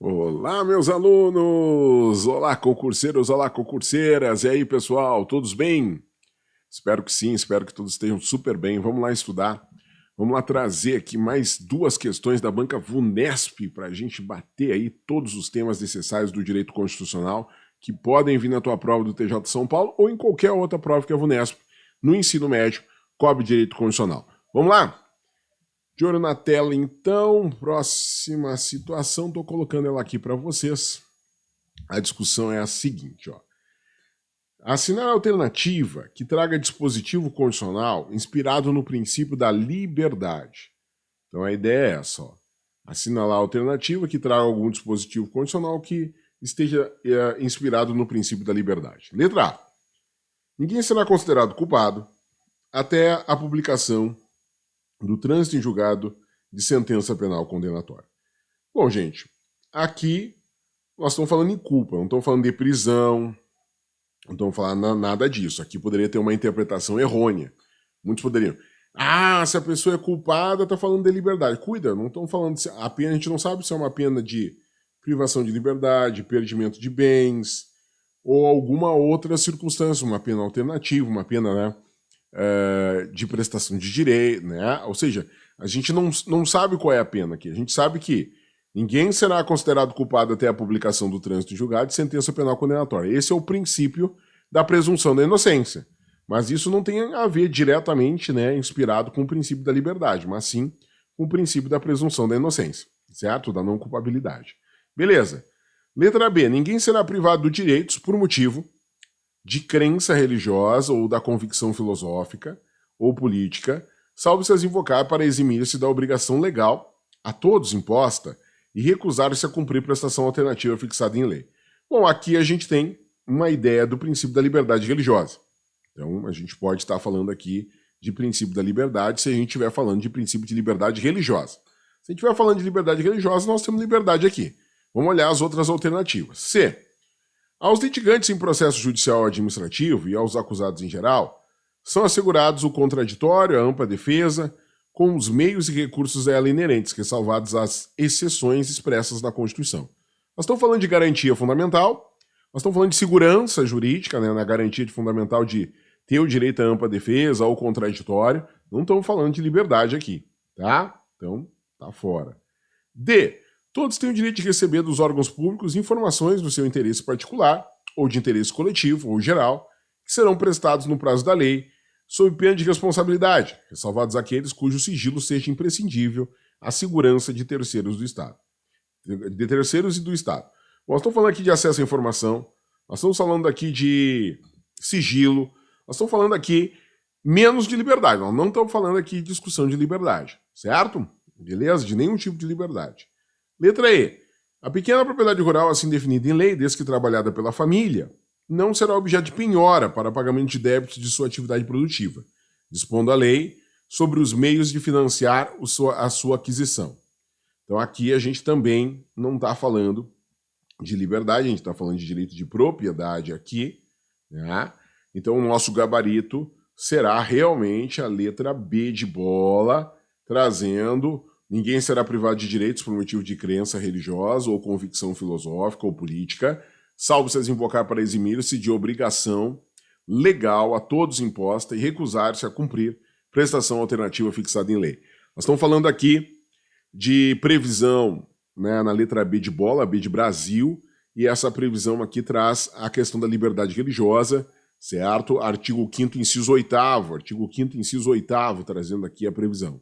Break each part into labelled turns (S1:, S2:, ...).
S1: Olá, meus alunos! Olá, concurseiros! Olá, concurseiras! E aí, pessoal, todos bem? Espero que sim, espero que todos estejam super bem. Vamos lá estudar. Vamos lá trazer aqui mais duas questões da banca VUNESP para a gente bater aí todos os temas necessários do direito constitucional que podem vir na tua prova do TJ de São Paulo ou em qualquer outra prova que a VUNESP, no ensino médio, cobre direito constitucional. Vamos lá? De olho na tela, então, próxima situação, estou colocando ela aqui para vocês. A discussão é a seguinte, ó. Assinar a alternativa que traga dispositivo condicional inspirado no princípio da liberdade. Então a ideia é essa, ó. Assinalar a alternativa que traga algum dispositivo condicional que esteja inspirado no princípio da liberdade. Letra A. Ninguém será considerado culpado até a publicação do trânsito em julgado de sentença penal condenatória. Bom, gente, aqui nós estamos falando em culpa, não estamos falando de prisão, não estamos falando nada disso. Aqui poderia ter uma interpretação errônea. Muitos poderiam. Se a pessoa é culpada, está falando de liberdade. Cuida, não estamos falando de a pena, a gente não sabe se é uma pena de privação de liberdade, perdimento de bens, ou alguma outra circunstância, uma pena alternativa, uma pena, né, de prestação de direito, né? Ou seja, a gente não sabe qual é a pena aqui. A gente sabe que ninguém será considerado culpado até a publicação do trânsito em julgado de sentença penal condenatória. Esse é o princípio da presunção da inocência. Mas isso não tem a ver diretamente, né, inspirado com o princípio da liberdade, mas sim com o princípio da presunção da inocência, certo? Da não culpabilidade. Beleza. Letra B. Ninguém será privado de direitos por motivo de crença religiosa ou da convicção filosófica ou política, salvo se as invocar para eximir-se da obrigação legal a todos imposta e recusar-se a cumprir prestação alternativa fixada em lei. Bom, aqui a gente tem uma ideia do princípio da liberdade religiosa. Então, a gente pode estar falando aqui de princípio da liberdade se a gente estiver falando de princípio de liberdade religiosa. Se a gente estiver falando de liberdade religiosa, nós temos liberdade aqui. Vamos olhar as outras alternativas. C. Aos litigantes em processo judicial ou administrativo e aos acusados em geral, são assegurados o contraditório, a ampla defesa, com os meios e recursos a ela inerentes, ressalvadas as exceções expressas na Constituição. Nós estamos falando de garantia fundamental, nós estamos falando de segurança jurídica, né, na garantia fundamental de ter o direito à ampla defesa ou contraditório, não estamos falando de liberdade aqui, tá? Então, tá fora. D. Todos têm o direito de receber dos órgãos públicos informações do seu interesse particular, ou de interesse coletivo, ou geral, que serão prestados no prazo da lei, sob pena de responsabilidade, ressalvados aqueles cujo sigilo seja imprescindível à segurança de terceiros do Estado. De terceiros e do Estado. Bom, nós estamos falando aqui de acesso à informação, nós estamos falando aqui de sigilo, nós estamos falando aqui menos de liberdade, nós não estamos falando aqui de discussão de liberdade, certo? Beleza? De nenhum tipo de liberdade. Letra E. A pequena propriedade rural, assim definida em lei, desde que trabalhada pela família, não será objeto de penhora para pagamento de débitos de sua atividade produtiva, dispondo a lei sobre os meios de financiar a sua aquisição. Então aqui a gente também não está falando de liberdade, a gente está falando de direito de propriedade aqui, né? Então o nosso gabarito será realmente a letra B de bola, trazendo: ninguém será privado de direitos por motivo de crença religiosa ou convicção filosófica ou política, salvo se as invocar para eximir-se de obrigação legal a todos imposta e recusar-se a cumprir prestação alternativa fixada em lei. Nós estamos falando aqui de previsão, né, na letra B de bola, B de Brasil, e essa previsão aqui traz a questão da liberdade religiosa, certo? Artigo 5º, inciso 8º, artigo 5º, inciso 8º, trazendo aqui a previsão.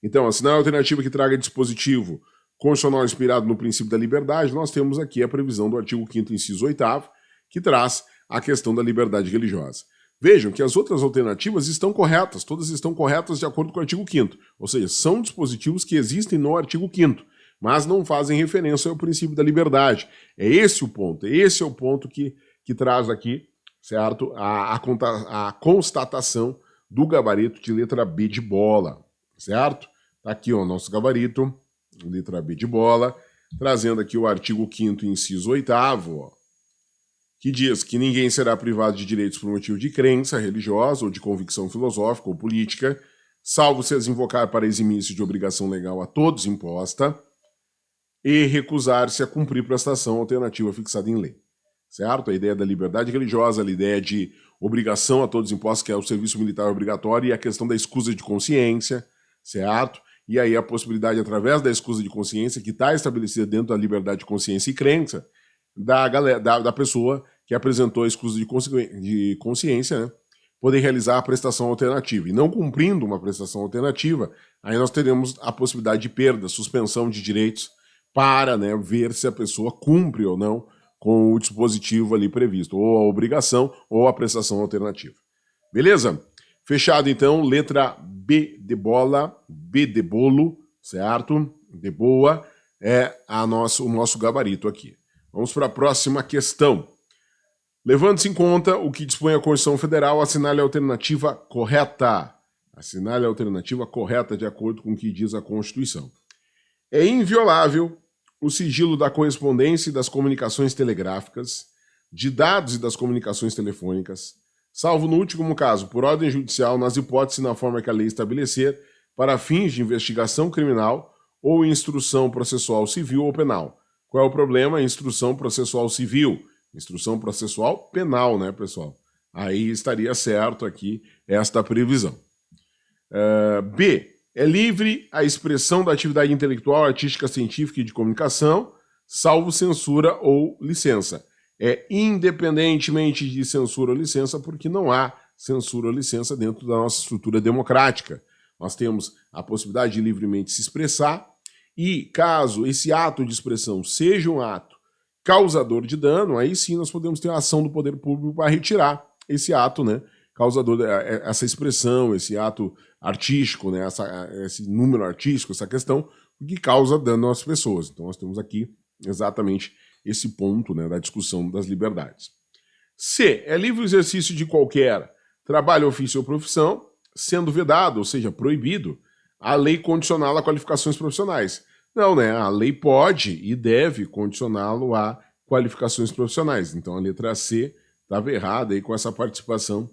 S1: Então, assinar a alternativa que traga dispositivo constitucional inspirado no princípio da liberdade, nós temos aqui a previsão do artigo 5º, inciso 8º, que traz a questão da liberdade religiosa. Vejam que as outras alternativas estão corretas, todas estão corretas de acordo com o artigo 5º, ou seja, são dispositivos que existem no artigo 5º, mas não fazem referência ao princípio da liberdade. É esse o ponto, esse é o ponto que traz aqui, certo, a constatação do gabarito de letra B de bola, certo? Tá aqui o nosso gabarito, letra B de bola, trazendo aqui o artigo 5º, inciso 8º, ó, que diz que ninguém será privado de direitos por motivo de crença religiosa ou de convicção filosófica ou política, salvo se as invocar para eximir-se de obrigação legal a todos imposta, e recusar-se a cumprir prestação alternativa fixada em lei. Certo? A ideia da liberdade religiosa, a ideia de obrigação a todos os impostos, que é o serviço militar obrigatório, e a questão da escusa de consciência, certo? E aí a possibilidade, através da escusa de consciência, que está estabelecida dentro da liberdade de consciência e crença, da pessoa que apresentou a escusa de consciência, né, poder realizar a prestação alternativa. E não cumprindo uma prestação alternativa, aí nós teremos a possibilidade de perda, suspensão de direitos, para, né, ver se a pessoa cumpre ou não com o dispositivo ali previsto, ou a obrigação ou a prestação alternativa. Beleza? Fechado, então, letra B de bola, B de bolo, certo? De boa, é o nosso gabarito aqui. Vamos para a próxima questão. Levando-se em conta o que dispõe a Constituição Federal, assinale a alternativa correta. Assinale a alternativa correta de acordo com o que diz a Constituição. É inviolável o sigilo da correspondência e das comunicações telegráficas, de dados e das comunicações telefônicas, salvo no último caso, por ordem judicial, nas hipóteses e na forma que a lei estabelecer, para fins de investigação criminal ou instrução processual civil ou penal. Qual é o problema? Instrução processual civil. Instrução processual penal, né, pessoal? Aí estaria certo aqui esta previsão. B. É livre a expressão da atividade intelectual, artística, científica e de comunicação, salvo censura ou licença. É independentemente de censura ou licença, porque não há censura ou licença dentro da nossa estrutura democrática. Nós temos a possibilidade de livremente se expressar e, caso esse ato de expressão seja um ato causador de dano, aí sim nós podemos ter a ação do poder público para retirar esse ato, né, causador, essa expressão, esse ato artístico, né, esse número artístico, essa questão, que causa dano às pessoas. Então nós temos aqui exatamente esse ponto, né, da discussão das liberdades. C. É livre o exercício de qualquer trabalho, ofício ou profissão, sendo vedado, ou seja, proibido, a lei condicioná-lo a qualificações profissionais. Não, né? A lei pode e deve condicioná-lo a qualificações profissionais. Então a letra C estava errada aí com essa participação,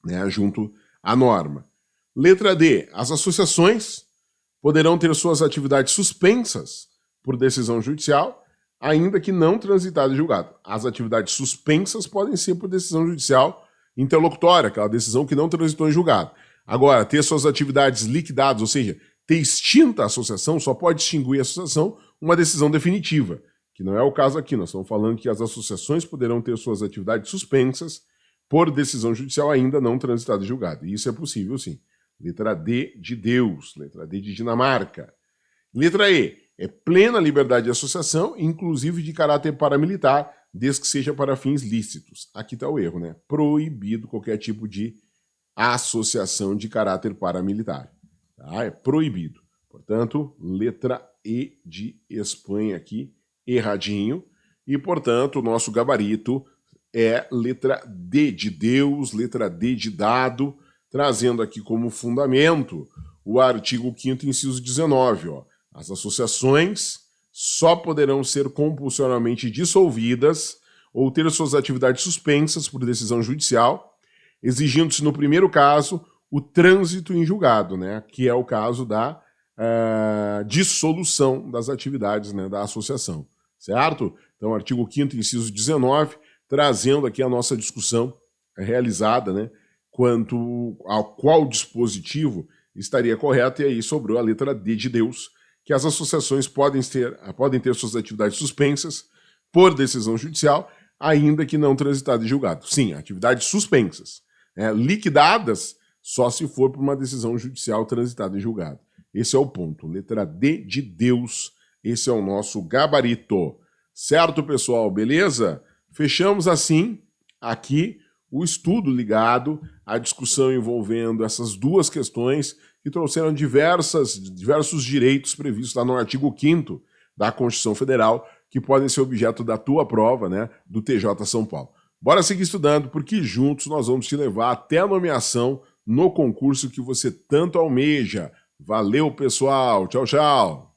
S1: né, junto à norma. Letra D. As associações poderão ter suas atividades suspensas por decisão judicial, ainda que não transitada em julgado. As atividades suspensas podem ser por decisão judicial interlocutória, aquela decisão que não transitou em julgado. Agora, ter suas atividades liquidadas, ou seja, ter extinta a associação, só pode extinguir a associação uma decisão definitiva, que não é o caso aqui. Nós estamos falando que as associações poderão ter suas atividades suspensas por decisão judicial ainda não transitada em julgado. E isso é possível, sim. Letra D de Deus, letra D de Dinamarca. Letra E. É plena liberdade de associação, inclusive de caráter paramilitar, desde que seja para fins lícitos. Aqui está o erro, né? Proibido qualquer tipo de associação de caráter paramilitar. Tá? É proibido. Portanto, letra E de Espanha aqui, erradinho. E, portanto, o nosso gabarito é letra D de Deus, letra D de dado, trazendo aqui como fundamento o artigo 5º, inciso 19, ó. As associações só poderão ser compulsoriamente dissolvidas ou ter suas atividades suspensas por decisão judicial, exigindo-se, no primeiro caso, o trânsito em julgado, né, que é o caso da dissolução das atividades, né, da associação, certo? Então, artigo 5º, inciso 19, trazendo aqui a nossa discussão realizada, né, quanto ao qual dispositivo estaria correto, e aí sobrou a letra D de Deus, que as associações podem ter suas atividades suspensas por decisão judicial, ainda que não transitada em julgado. Sim, atividades suspensas. Liquidadas só se for por uma decisão judicial transitada em julgado. Esse é o ponto. Letra D de Deus. Esse é o nosso gabarito. Certo, pessoal? Beleza? Fechamos assim aqui o estudo ligado à discussão envolvendo essas duas questões que trouxeram diversos direitos previstos lá no artigo 5º da Constituição Federal, que podem ser objeto da tua prova, né, do TJ São Paulo. Bora seguir estudando, porque juntos nós vamos te levar até a nomeação no concurso que você tanto almeja. Valeu, pessoal. Tchau, tchau.